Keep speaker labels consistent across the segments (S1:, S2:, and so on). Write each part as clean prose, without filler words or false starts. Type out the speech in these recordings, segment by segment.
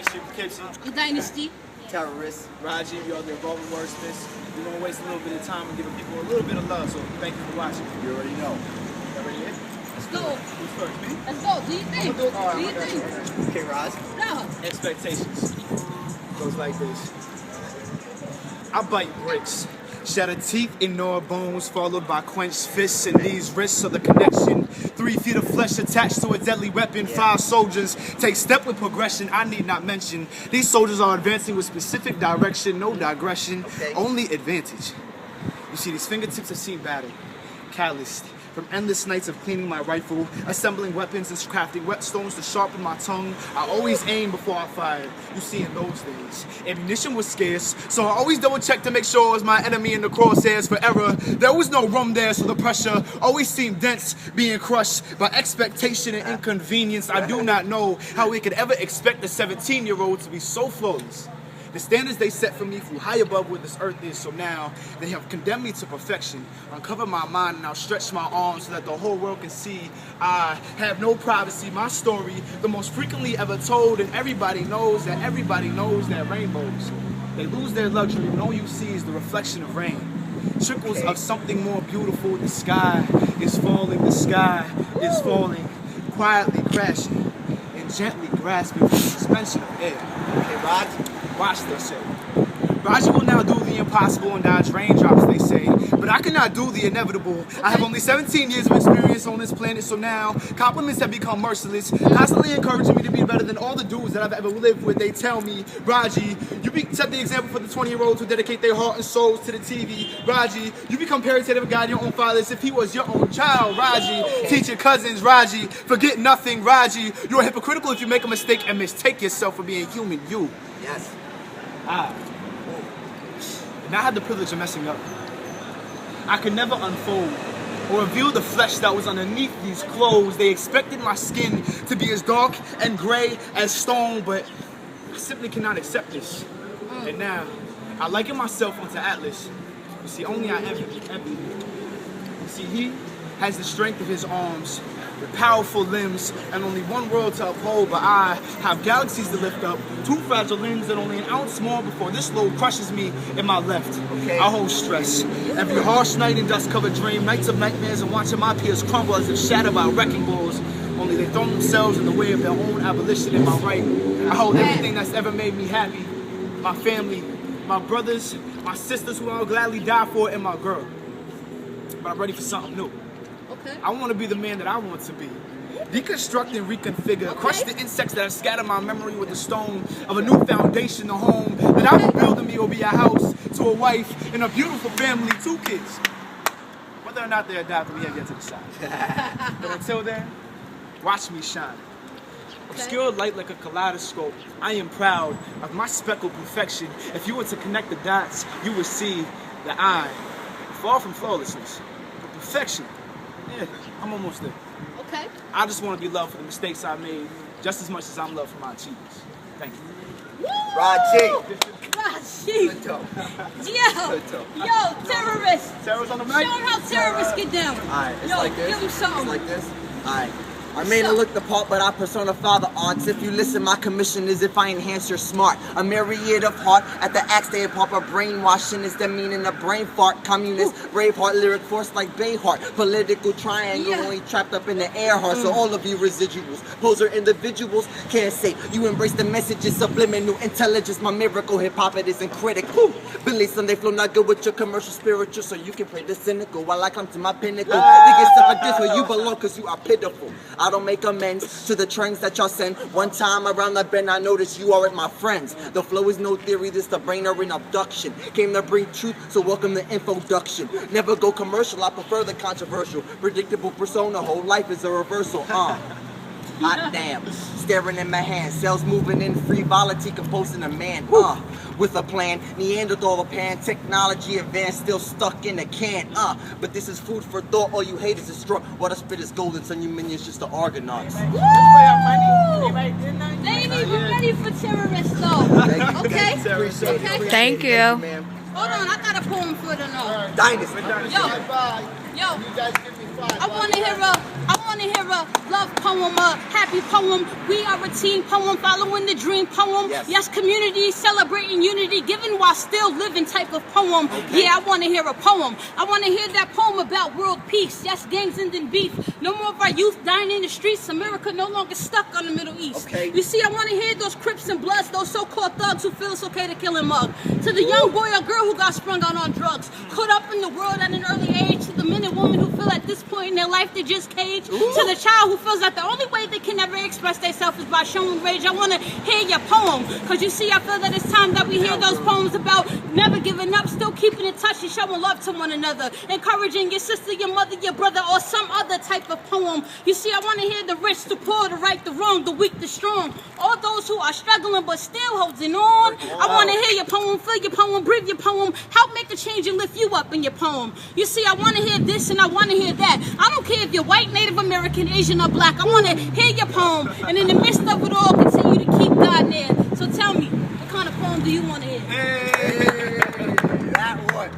S1: Gangster Kitchen.
S2: The Dynasty.
S1: Terrorists. Raji, we are the Evolving Wordsmiths. We want to waste a little bit of time and give people a little bit of love, so thank you for watching.
S3: You already know.
S1: That ready yet?
S2: Let's go.
S1: Who's first, me?
S2: Let's go. Do you think?
S1: Do
S2: Do you think?
S3: Okay, Raj.
S2: No.
S1: Expectations. Goes like this. I bite bricks, shatter teeth, ignore bones, followed by quenched fists, and these wrists are the connection. 3 feet of flesh attached to a deadly weapon. 5 soldiers take step with progression. I need not mention. These soldiers are advancing with specific direction, no digression, only advantage. You see, these fingertips have seen battle, calloused. From endless nights of cleaning my rifle, assembling weapons and crafting whetstones to sharpen my tongue, I always aimed before I fired. You see, in those days, ammunition was scarce, so I always double check to make sure it was my enemy in the crosshairs for error. There was no room there, so the pressure always seemed dense, being crushed by expectation and inconvenience. I do not know how we could ever expect a 17-year-old to be so flawless. The standards they set for me flew high above where this earth is, so now they have condemned me to perfection. Uncover my mind and I'll stretch my arms so that the whole world can see I have no privacy. My story, the most frequently ever told, and everybody knows that rainbows, they lose their luxury when all you see is the reflection of rain. Trickles of something more beautiful. The sky is falling, the sky is falling, quietly crashing and gently grasping for the suspension of air.
S3: Okay, Raj.
S1: Watch this shit. Raji will now do the impossible and dodge raindrops, they say. But I cannot do the inevitable. I have only 17 years of experience on this planet, so now compliments have become merciless, constantly encouraging me to be better than all the dudes that I've ever lived with. They tell me, Raji, set the example for the 20-year-olds who dedicate their heart and souls to the TV. Raji, you become paritative and guide your own father as if he was your own child. Raji, teach your cousins. Raji, forget nothing. Raji, you are hypocritical if you make a mistake and mistake yourself for being human. You.
S3: Yes.
S1: And I had the privilege of messing up. I could never unfold or reveal the flesh that was underneath these clothes. They expected my skin to be as dark and gray as stone, but I simply cannot accept this. And now, I liken myself onto Atlas. You see, only I envy. You see, he has the strength of his arms, the powerful limbs, and only one world to uphold, but I have galaxies to lift up, 2 fragile limbs and only an ounce more before this load crushes me in my left. I hold stress. Every harsh night and dust-covered dream, nights of nightmares and watching my peers crumble as if shattered by wrecking balls. Only they throw themselves in the way of their own abolition and my right. I hold everything that's ever made me happy. My family, my brothers, my sisters who I'll gladly die for, and my girl. But I'm ready for something new. I want to be the man that I want to be. Deconstruct and reconfigure. Crush the insects that have scattered my memory with the stone of a new foundation, a home that I will build in me will be a house, to a wife, and a beautiful family, 2 kids. Whether or not they're adopted, we have yet to decide. But until then, watch me shine. Obscured light like a kaleidoscope. I am proud of my speckled perfection. If you were to connect the dots, you would see that I am far from flawlessness, but perfection. Yeah, I'm almost there.
S2: Okay.
S1: I just want to be loved for the mistakes I made, just as much as I'm loved for my achievements. Thank you.
S3: Raji.
S2: Raji. Yo, terrorists.
S1: Terrorists on the mic.
S2: Show them how terrorists get down.
S3: Alright, it's
S2: Yo,
S3: like this.
S2: give them something.
S3: It's like this. Alright. I may not look the part, but I personify the arts. If you listen, my commission is if I enhance your smart. A myriad of heart at the axe they pop a brainwashing is the meaning of brain fart. Communist, braveheart, lyric force like Bayheart. Political triangle only trapped up in the air heart. So all of you residuals, poser individuals can't say you embrace the messages, subliminal intelligence. My miracle hip hop it isn't critical. Billy Sunday flow not good with your commercial spiritual, so you can play the cynical while I come to my pinnacle. Think it's stuff like this where you belong cause you are pitiful. I don't make amends to the trends that y'all send. One time around the bend, I noticed you aren't my friends. The flow is no theory, this the brain or an abduction. Came to bring truth, so welcome to infoduction. Never go commercial, I prefer the controversial. Predictable persona, whole life is a reversal. Hot damn, staring in my hand, cells moving in frivolity, composing a man. With a plan, Neanderthal pan, technology advanced, still stuck in a can. But this is food for thought. All you haters is straw. What I spit is golden, son. You minions just the Argonauts.
S2: They ain't even ready for terrorists though. Okay.
S4: Thank you.
S2: Hold on, I got a poem for them though.
S3: Dynasty.
S2: Yo, I want to hear a love poem, a happy poem. We are a team poem, following the dream poem. Yes, community, celebrating unity, giving while still living type of poem. Yeah, I want to hear a poem. I want to hear that poem about world peace. Yes, gangs ending beef. No more of our youth dying in the streets. America no longer stuck on the Middle East. You see, I want to hear those Crips and Bloods, those so-called thugs who feel it's okay to kill and mug. To the young boy or girl who got sprung out on drugs, caught up in the world at an early age. To the men and women who feel at this point in their life they just caged. To the child who feels that the only way they can ever express themselves is by showing rage. I want to hear your poem, because you see, I feel that it's time that we hear those poems about never giving up, still keeping in touch and showing love to one another, encouraging your sister, your mother, your brother, or some other type of poem. You see, I want to hear the rich, the poor, the right, the wrong, the weak, the strong, all those who are struggling but still holding on. I want to hear your poem, feel your poem, breathe your poem, help make a change and lift you up in your poem. You see, I want to hear this and I want to hear that. I don't care if you're white, Native American, Asian, or black. I want to hear your poem, and in the midst of it all, continue to keep God near. So tell me, what kind of poem do you want to hear?
S3: Hey, that one.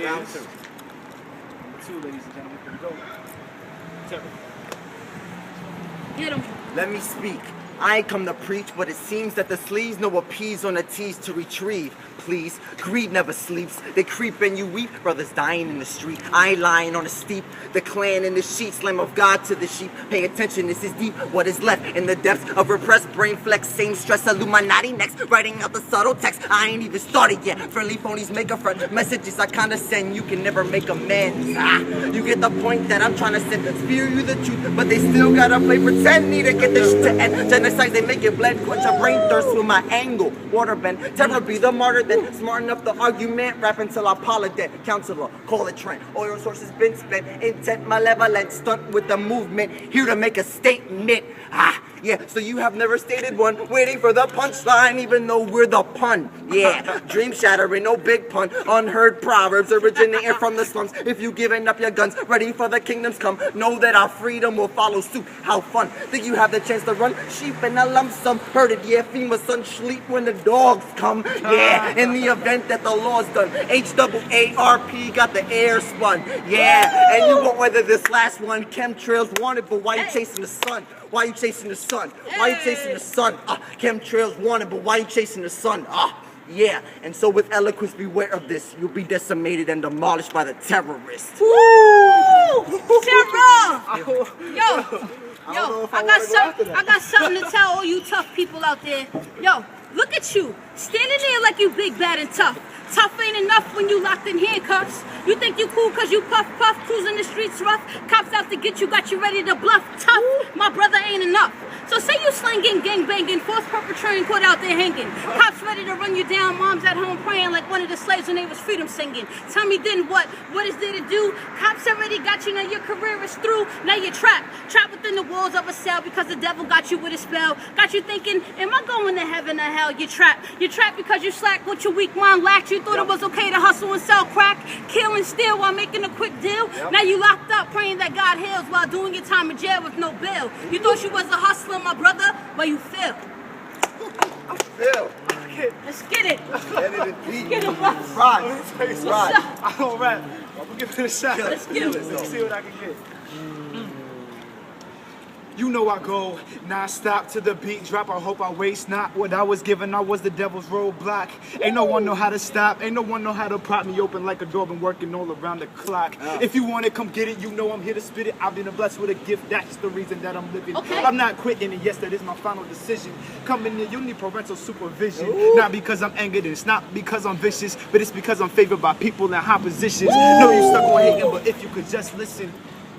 S1: Round two, ladies and gentlemen. Here we go.
S2: Hit him.
S3: Let me speak. I ain't come to preach, but it seems that the sleeves know what P's on the T's to retrieve. Please, greed never sleeps. They creep and you weep. Brothers dying in the street. I ain't lying on the steep. The clan in the sheets, lamb of God to the sheep. Pay attention, this is deep. What is left in the depths of repressed brain flex? Same stress, Illuminati next. Writing out the subtle text. I ain't even started yet. Friendly phonies make a friend. Messages I condescend. You can never make amends. You get the point that I'm trying to send. Spear you the truth, but they still gotta play pretend. Need to get this shit to end. Genocide, they make it blend. Quench a brain thirst with my angle. Waterbend. Terror be the martyr then. Smart enough to argument. Rap until I dead. Counselor, call it trend. Oil sources been spent. Intent, malevolent. Stunt with the movement. Here to make a statement. Yeah, so you have never stated one. Waiting for the punchline, even though we're the pun. Yeah, dream shattering, no big pun. Unheard proverbs originating from the slums. If you giving up your guns, ready for the kingdoms come. Know that our freedom will follow suit. How fun. Think you have the chance to run? Sheep in a lump sum. Heard it, yeah, FEMA son sleep when the dogs come. Yeah, in the event that the law's done. HAARP got the air spun. Yeah, and you won't weather this last one. Chemtrails wanted, but why you chasing the sun? Why you chasing the sun? Why you chasing the sun? Chemtrails wanted, but why you chasing the sun? Yeah, and so with eloquence, beware of this. You'll be decimated and demolished by the terrorists.
S2: Woo! Terror! Yo, I got something to tell all you tough people out there. Yo, look at you, standing there like you big, bad, and tough. Tough ain't enough when you locked in handcuffs. You think you cool cause you puff, cruising the streets rough. Cops out to get you, got you ready to bluff. Tough, my brother ain't enough. So say you slanging, gang banging, force perpetrating, caught out there hanging. Cops ready to run you down, moms at home praying like one of the slaves when they was freedom singing. Tell me then what is there to do? Cops already got you, now your career is through. Now you're trapped within the walls of a cell because the devil got you with a spell. Got you thinking, am I going to heaven or hell? You're trapped because you slack what your weak mind lacked. You thought it was okay to hustle and sell crack, kill and steal while making a quick deal. Now you locked up praying that God heals while doing your time in jail with no bail. You thought you was a hustler, my brother, but you failed. Let's get it. Get it, bro.
S1: Right. I don't rap. I'm gonna give it a shot.
S2: Let's get it.
S1: Let's see what I can get. You know I go non-stop to the beat drop. I hope I waste not what I was given. I was the devil's roadblock. Ain't no one know how to stop. Ain't no one know how to prop me open like a door. Been working all around the clock. If you want it, come get it. You know I'm here to spit it. I've been blessed with a gift. That's the reason that I'm living.
S2: Okay.
S1: I'm not quitting, and yes, that is my final decision. Coming in, you need parental supervision. Not because I'm angered, and it's not because I'm vicious, but it's because I'm favored by people in high positions. No, you stuck on hating, but if you could just listen.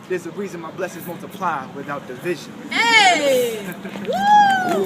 S1: There's a reason my blessings multiply without division.
S2: Hey! Woo!